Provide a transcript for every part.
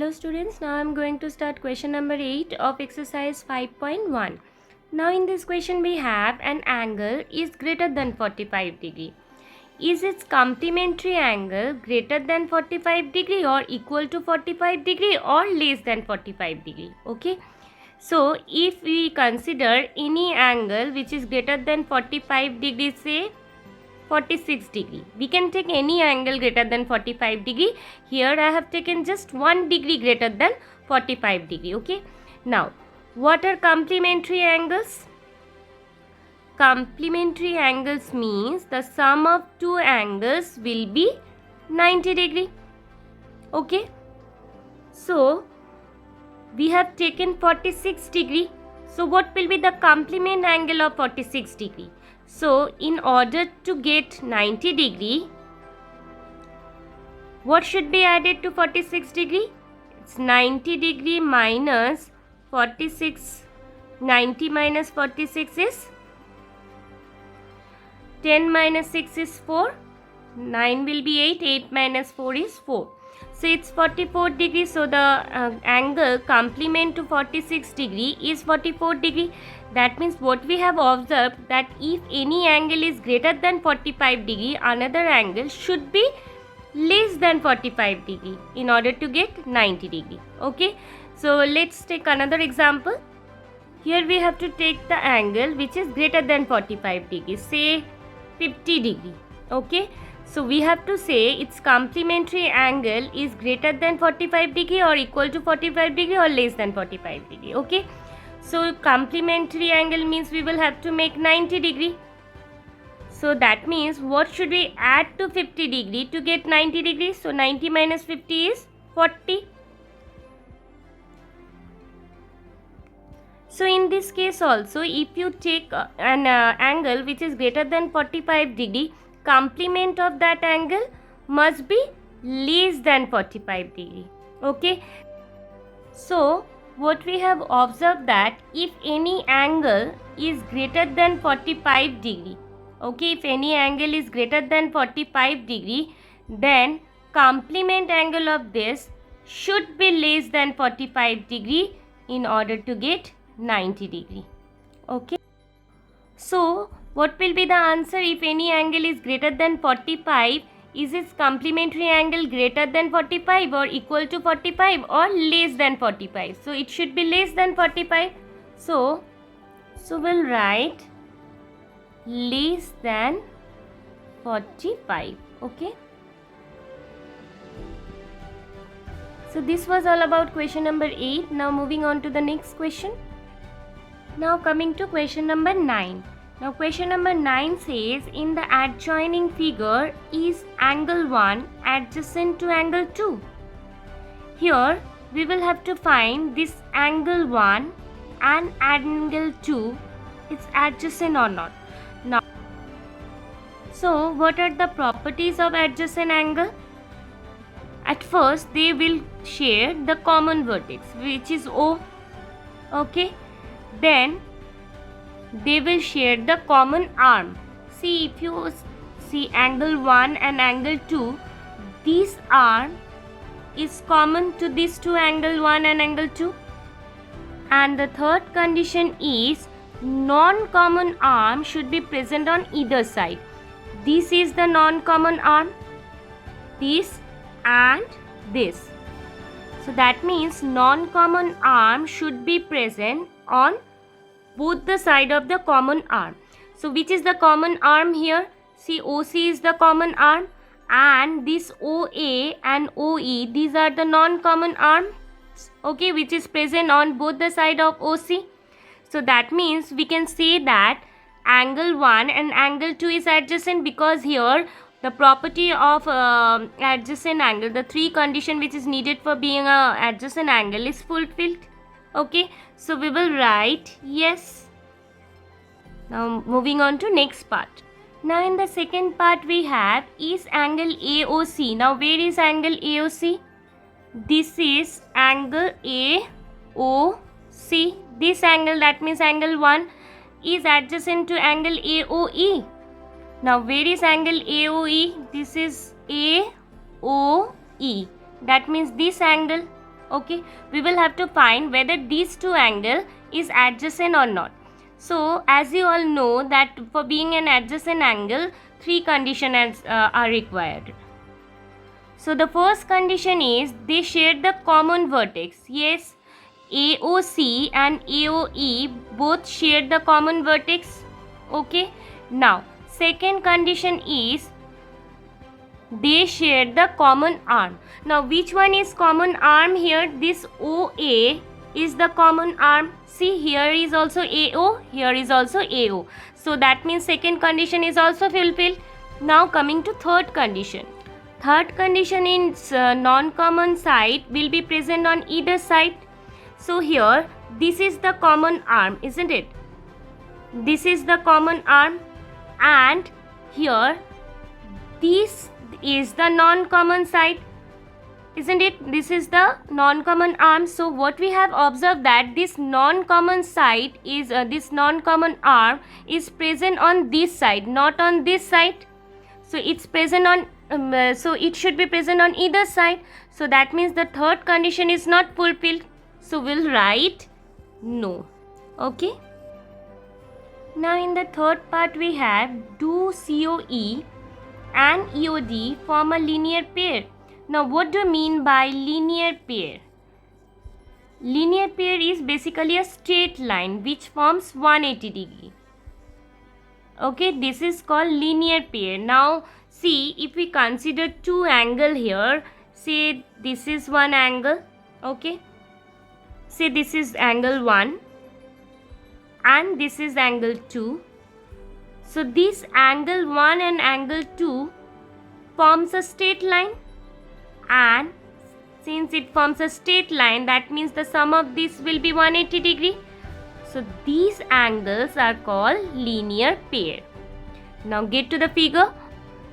Hello students, now I am going to start question number 8 of exercise 5.1. Now in this question we have an angle is greater than 45 degree. Is its complementary angle greater than 45 degree or equal to 45 degree or less than 45 degree? Okay. So if we consider any angle which is greater than 45 degree, say 46 degree. We can take any angle greater than 45 degree. Here I have taken just 1 degree greater than 45 degree. Okay. Now, what are complementary angles? Complementary angles means the sum of two angles will be 90 degree. Okay. So, we have taken 46 degree. So, what will be the complement angle of 46 degree? So, in order to get 90 degree, what should be added to 46 degree? It's 90 degree minus 46. 90 minus 46 is 10 minus 6 is 4. 9 will be 8. 8 minus 4 is 4. So, it's 44 degree. So, the angle complement to 46 degree is 44 degree. That means what we have observed, that if any angle is greater than 45 degree, another angle should be less than 45 degree in order to get 90 degree. Okay. So, let's take another example. Here we have to take the angle which is greater than 45 degree, say 50 degree. Okay. So, we have to say its complementary angle is greater than 45 degree or equal to 45 degree or less than 45 degree. Okay. So, complementary angle means we will have to make 90 degree. So, that means what should we add to 50 degree to get 90 degree? So, 90 minus 50 is 40. So, in this case also, if you take an angle which is greater than 45 degree, complement of that angle must be less than 45 degree. Okay. So, what we have observed that if any angle is greater than 45 degree, okay, if any angle is greater than 45 degree, then complement angle of this should be less than 45 degree in order to get 90 degree. Okay. So, what will be the answer if any angle is greater than 45? Is its complementary angle greater than 45 or equal to 45 or less than 45? So, it should be less than 45. So we'll write less than 45. Okay. So, this was all about question number 8. Now, moving on to the next question. Now, coming to question number 9. Now, question number 9 says, in the adjoining figure, is angle 1 adjacent to angle 2? Here, we will have to find this angle 1 and angle 2 is adjacent or not. Now, so what are the properties of adjacent angle? At first, they will share the common vertex, which is O. Okay. Then, they will share the common arm. See, if you see angle 1 and angle 2, this arm is common to these two, angle 1 and angle 2. And the third condition is non-common arm should be present on either side. This is the non-common arm, this and this. So that means non-common arm should be present on both the side of the common arm. So, which is the common arm here? See, OC is the common arm and this OA and OE, these are the non-common arms, okay, which is present on both the side of OC. So, that means we can say that angle 1 and angle 2 is adjacent because here the property of adjacent angle, the three condition which is needed for being a adjacent angle is fulfilled. Okay, so we will write yes. Now moving on to next part. Now in the second part we have is angle AOC. Now where is angle AOC? This is angle AOC. This angle, that means angle 1, is adjacent to angle AOE. Now where is angle AOE? This is AOE. That means this angle. Okay, we will have to find whether these two angle is adjacent or not. So as you all know that for being an adjacent angle, three conditions are required. So the first condition is they share the common vertex. Yes, AOC and AOE both share the common vertex. Okay. Now second condition is they share the common arm. Now which one is common arm here? This OA is the common arm. See, here is also AO, here is also AO. So that means second condition is also fulfilled. Now coming to third condition. Third condition is non-common side will be present on either side. So here this is the common arm, isn't it? This is the common arm, and here this is the non-common side, isn't it? This is the non-common arm. So what we have observed that this non-common side is this non-common arm is present on this side, not on this side. So it's present on so it should be present on either side. So that means the third condition is not fulfilled. So we'll write no. Okay. Now in the third part we have, do COE and EOD form a linear pair? Now what do you mean by linear pair? Linear pair is basically a straight line which forms 180 degree. Okay, this is called linear pair. Now see, if we consider two angle here, say this is one angle, okay, say this is angle 1 and this is angle 2. So this angle 1 and angle 2 forms a straight line, and since it forms a straight line, that means the sum of this will be 180 degree. So these angles are called linear pair. Now get to the figure.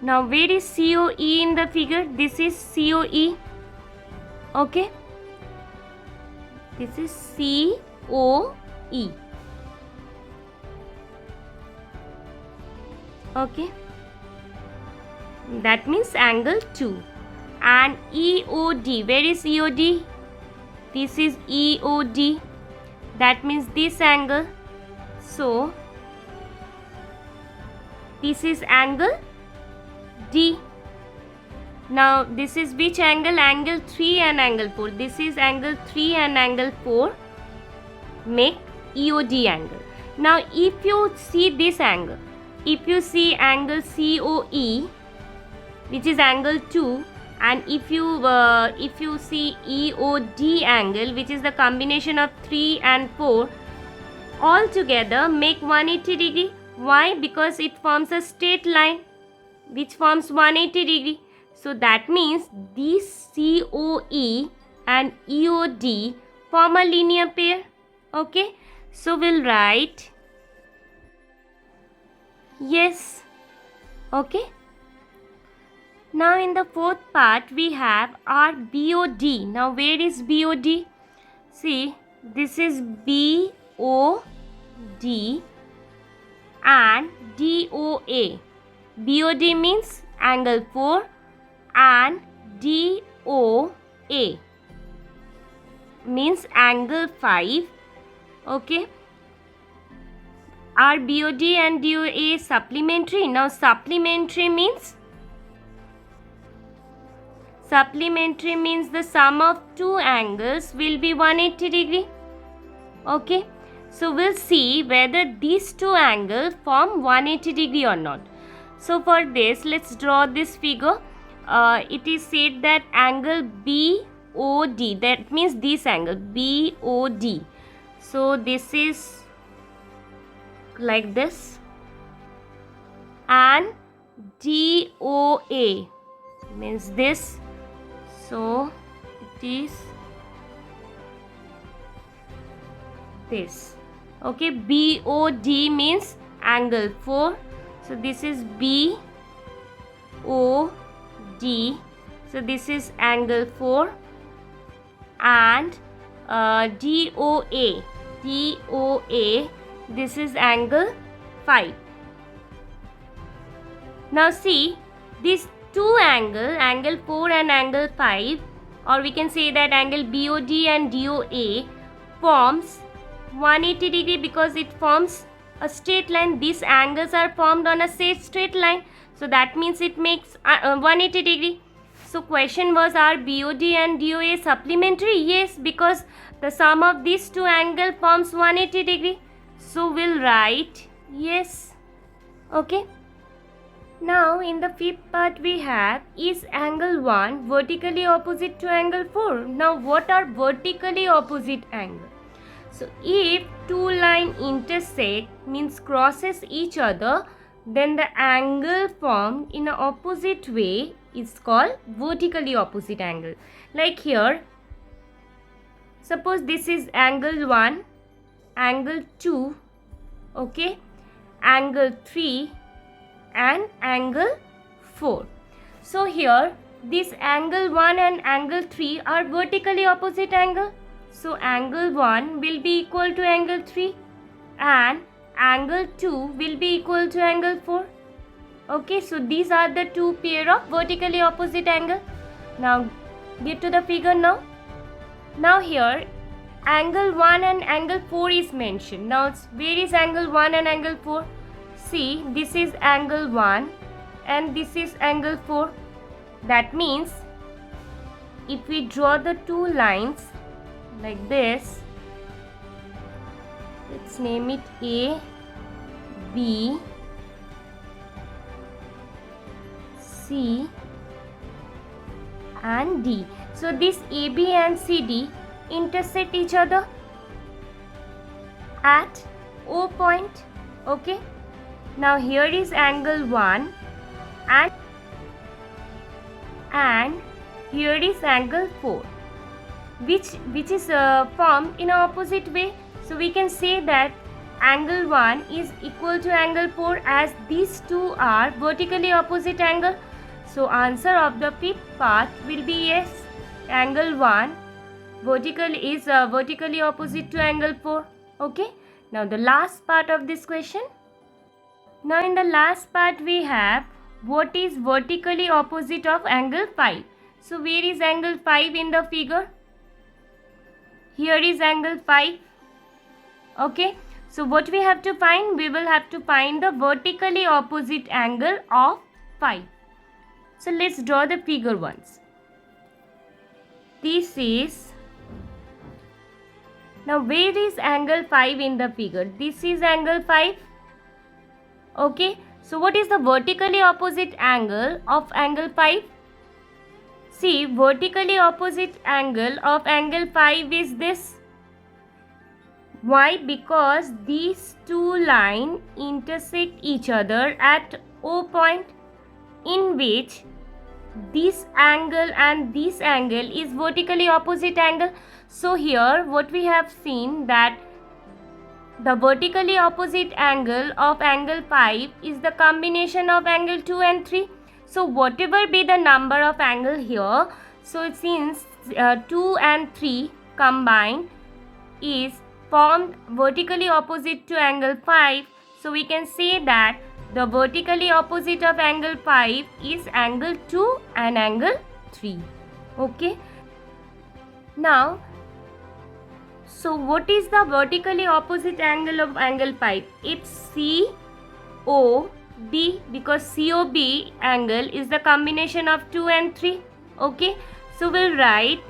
Now where is COE in the figure? This is COE. Okay. This is COE. Okay. That means angle 2. And EOD. Where is EOD? This is EOD. That means this angle. So this is angle D. Now this is which angle? Angle 3 and angle 4. This is angle 3 and angle 4 make EOD angle. Now if you see this angle, if you see angle COE, which is angle 2, and if you see EOD angle, which is the combination of 3 and 4, all together make 180 degree. Why? Because it forms a straight line which forms 180 degree. So that means these COE and EOD form a linear pair. Okay. So we'll write yes. Okay. Now in the fourth part we have our BOD. Now where is BOD? See, this is BOD and DOA. BOD means angle 4 and DOA means angle 5. Okay. Are BOD and DOA supplementary? Now supplementary means the sum of two angles will be 180 degree. Okay. So we'll see whether these two angles form 180 degree or not. So for this, let's draw this figure. It is said that angle BOD, that means this angle BOD. So this is like this, and DOA means this. So it is this. Okay, BOD means angle 4. So this is BOD. So this is angle 4, and DOA. This is angle 5. Now see, these two angle 4 and angle 5, or we can say that angle BOD and DOA forms 180 degree because it forms a straight line. These angles are formed on a straight line, so that means it makes 180 degree. So question was, are BOD and DOA supplementary? Yes, because the sum of these two angles forms 180 degree. So we'll write yes. Okay. Now in the fifth part we have, is angle 1 vertically opposite to angle 4? Now what are vertically opposite angles? So if two lines intersect, means crosses each other, then the angle formed in an opposite way is called vertically opposite angle. Like here, suppose this is angle 1, angle 2, okay, angle 3 and angle 4. So here this angle 1 and angle 3 are vertically opposite angle. So angle 1 will be equal to angle 3 and angle 2 will be equal to angle 4. Okay, so these are the two pair of vertically opposite angle. Now get to the figure now. Now here angle 1 and angle 4 is mentioned. Now where is angle 1 and angle 4? See, this is angle 1 and this is angle 4. That means if we draw the two lines like this, let's name it A, B, C and D. So this AB and CD intersect each other at O point. Okay. Now here is angle 1 and here is angle 4, which is formed in an opposite way. So we can say that angle 1 is equal to angle 4 as these two are vertically opposite angle. So answer of the fifth part will be yes. Angle 1 is vertically opposite to angle 4. Okay. Now the last part of this question. Now in the last part we have, what is vertically opposite of angle 5? So where is angle 5 in the figure? Here is angle 5. Okay. So what we have to find? We will have to find the vertically opposite angle of 5. So let's draw the figure once. This is, now where is angle 5 in the figure? This is angle 5. Okay, so what is the vertically opposite angle of angle 5? See, vertically opposite angle of angle 5 is this. Why? Because these two lines intersect each other at O point, in which this angle and this angle is vertically opposite angle. So here what we have seen, that the vertically opposite angle of angle 5 is the combination of angle 2 and 3. So whatever be the number of angle here, so since 2 and 3 combined is formed vertically opposite to angle 5, so we can say that the vertically opposite of angle 5 is angle 2 and angle 3. Okay. Now, so what is the vertically opposite angle of angle 5? It's COB, because COB angle is the combination of 2 and 3. Okay. So we'll write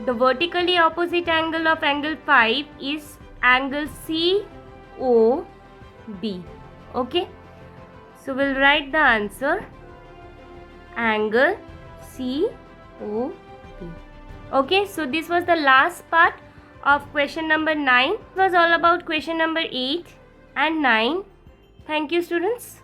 the vertically opposite angle of angle 5 is angle COB. Okay. So we'll write the answer, angle COB. Okay, so this was the last part of question number 9. It was all about question number 8 and 9. Thank you, students.